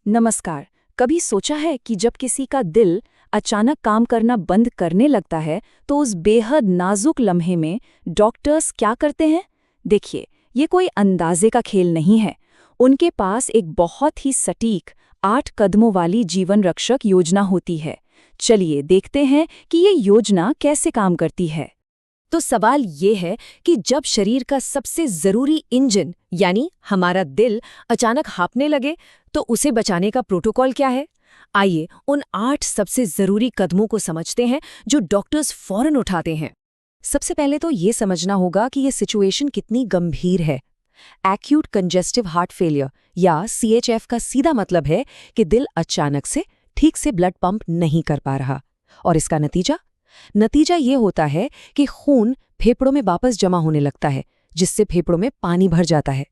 नमस्कार। कभी सोचा है कि जब किसी का दिल अचानक काम करना बंद करने लगता है तो उस बेहद नाजुक लम्हे में डॉक्टर्स क्या करते हैं? देखिए, ये कोई अंदाजे का खेल नहीं है। उनके पास एक बहुत ही सटीक 8 कदमों वाली जीवन रक्षक योजना होती है। चलिए देखते हैं कि ये योजना कैसे काम करती है। तो सवाल ये है कि जब शरीर का सबसे जरूरी इंजन यानी हमारा दिल अचानक हाँफने लगे तो उसे बचाने का प्रोटोकॉल क्या है? आइए उन 8 सबसे जरूरी कदमों को समझते हैं जो डॉक्टर्स फौरन उठाते हैं। सबसे पहले तो ये समझना होगा कि ये सिचुएशन कितनी गंभीर है। एक्यूट कंजेस्टिव हार्ट फेलियर या CHF का सीधा मतलब है कि दिल अचानक से ठीक से ब्लड पंप नहीं कर पा रहा। और इसका नतीजा ये होता है कि खून फेफड़ों में वापस जमा होने लगता है, जिससे फेफड़ों में पानी भर जाता है।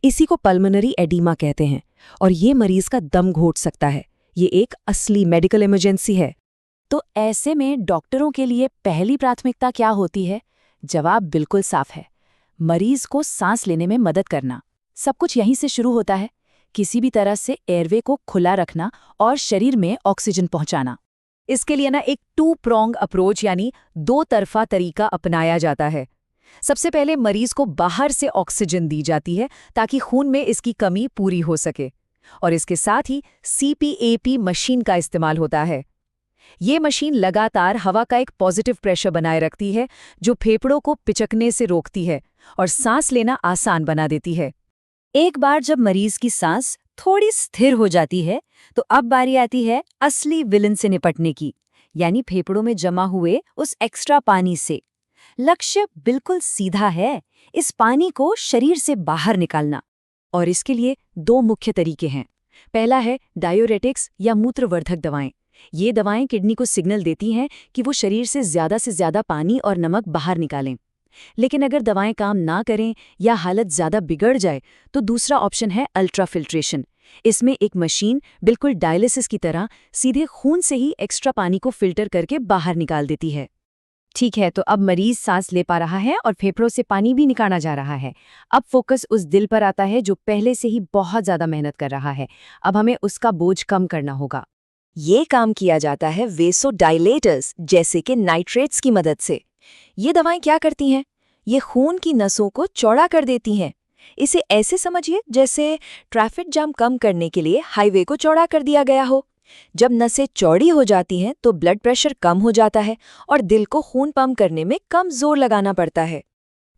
इसी को पल्मोनरी एडीमा कहते हैं और ये मरीज का दम घोट सकता है। ये एक असली मेडिकल इमरजेंसी है। तो ऐसे में डॉक्टरों के लिए पहली प्राथमिकता क्या होती है? जवाब बिल्कुल साफ है, मरीज को सांस लेने में मदद करना। सब कुछ यहीं से शुरू होता है, किसी भी तरह से एयरवे को खुला रखना और शरीर में ऑक्सीजन पहुंचाना। इसके लिए एक 2 prong अप्रोच यानी 2 तरफा तरीका अपनाया जाता है। सबसे पहले मरीज को बाहर से ऑक्सीजन दी जाती है ताकि खून में इसकी कमी पूरी हो सके, और इसके साथ ही CPAP मशीन का इस्तेमाल होता है। ये मशीन लगातार हवा का एक पॉजिटिव प्रेशर बनाए रखती है जो फेफड़ों को पिचकने से रोकती है और सांस लेना आसान बना देती है। एक बार जब मरीज की सांस थोड़ी स्थिर हो जाती है तो अब बारी आती है असली विलन से निपटने की, यानी फेफड़ों में जमा हुए उस एक्स्ट्रा पानी से। लक्ष्य बिल्कुल सीधा है, इस पानी को शरीर से बाहर निकालना। और इसके लिए 2 मुख्य तरीके हैं। पहला है डायोरेटिक्स या मूत्रवर्धक दवाएं। ये दवाएं किडनी को सिग्नल देती हैं कि वो शरीर से ज्यादा पानी और नमक बाहर निकालें। लेकिन अगर दवाएं काम ना करें या हालत ज्यादा बिगड़ जाए तो दूसरा ऑप्शन है अल्ट्राफिल्ट्रेशन। इसमें एक मशीन बिल्कुल डायलिसिस की तरह सीधे खून से ही एक्स्ट्रा पानी को फिल्टर करके बाहर निकाल देती है। ठीक है, तो अब मरीज सांस ले पा रहा है और फेफड़ों से पानी भी निकाला जा रहा है। अब फोकस उस दिल पर आता है जो पहले से ही बहुत ज्यादा मेहनत कर रहा है। अब हमें उसका बोझ कम करना होगा। ये काम किया जाता है वेसोडाइलेटर्स जैसे कि नाइट्रेट्स की मदद से। ये दवाएं क्या करती हैं? ये खून की नसों को चौड़ा कर देती हैं। इसे ऐसे समझिए जैसे ट्रैफिक जाम कम करने के लिए हाईवे को चौड़ा कर दिया गया हो। जब नसें चौड़ी हो जाती हैं तो ब्लड प्रेशर कम हो जाता है और दिल को खून पंप करने में कम जोर लगाना पड़ता है।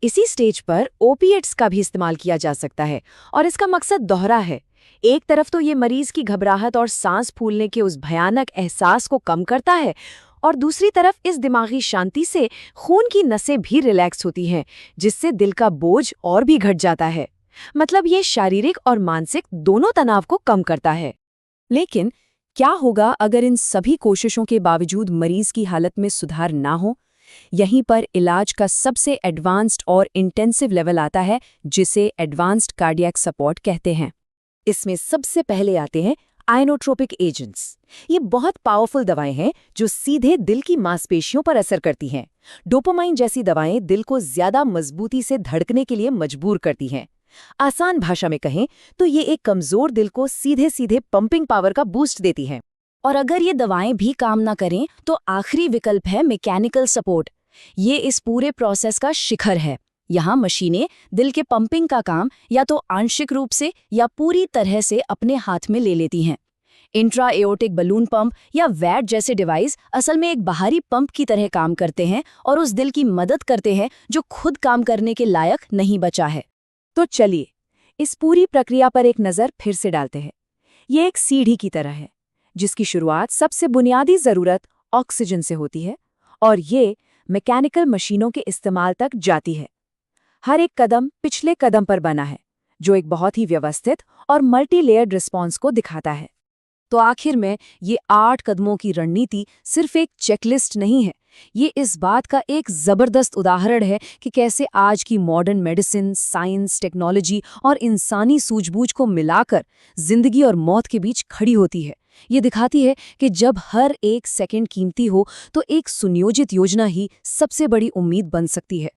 इसी स्टेज पर ओपिएट्स का भी इस्तेमाल किया जा सकता है और इसका मकसद दोहरा है। एक तरफ तो ये मरीज की घबराहट और सांस फूलने के उस भयानक एहसास को कम करता है, और दूसरी तरफ इस दिमागी शांति से खून की नसें भी रिलैक्स होती हैं, जिससे दिल का बोझ और भी घट जाता है। मतलब ये शारीरिक और मानसिक दोनों तनाव को कम करता है। लेकिन क्या होगा अगर इन सभी कोशिशों के बावजूद मरीज की हालत में सुधार ना हो? यहीं पर इलाज का सबसे एडवांस्ड और इंटेंसिव लेवल आता है, जिसे एडवांस्ड कार्डियक सपोर्ट कहते हैं। इसमें सबसे पहले आते हैं आयनोट्रोपिक एजेंट्स। ये बहुत पावरफुल दवाएं हैं जो सीधे दिल की मांसपेशियों पर असर करती हैं। डोपामाइन जैसी दवाएं दिल को ज्यादा मजबूती से धड़कने के लिए मजबूर करती हैं। आसान भाषा में कहें तो ये एक कमजोर दिल को सीधे पंपिंग पावर का बूस्ट देती हैं। और अगर ये दवाएं भी काम ना करें तो आखिरी विकल्प है मैकेनिकल सपोर्ट। ये इस पूरे प्रोसेस का शिखर है। यहाँ मशीनें दिल के पंपिंग का काम या तो आंशिक रूप से या पूरी तरह से अपने हाथ में ले लेती हैं। इंट्रा एओर्टिक बलून पंप या वैट जैसे डिवाइस असल में एक बाहरी पंप की तरह काम करते हैं और उस दिल की मदद करते हैं जो खुद काम करने के लायक नहीं बचा है। तो चलिए इस पूरी प्रक्रिया पर एक नज़र फिर से डालते हैं। ये एक सीढ़ी की तरह है जिसकी शुरुआत सबसे बुनियादी ज़रूरत ऑक्सीजन से होती है और ये मैकेनिकल मशीनों के इस्तेमाल तक जाती है। हर एक कदम पिछले कदम पर बना है जो एक बहुत ही व्यवस्थित और मल्टी लेयर्ड रिस्पॉन्स को दिखाता है। तो आखिर में ये 8 कदमों की रणनीति सिर्फ एक चेकलिस्ट नहीं है, ये इस बात का एक जबरदस्त उदाहरण है कि कैसे आज की मॉडर्न मेडिसिन, साइंस, टेक्नोलॉजी और इंसानी सूझबूझ को मिलाकर जिंदगी और मौत के बीच खड़ी होती है। ये दिखाती है कि जब हर एक सेकंड कीमती हो तो एक सुनियोजित योजना ही सबसे बड़ी उम्मीद बन सकती है।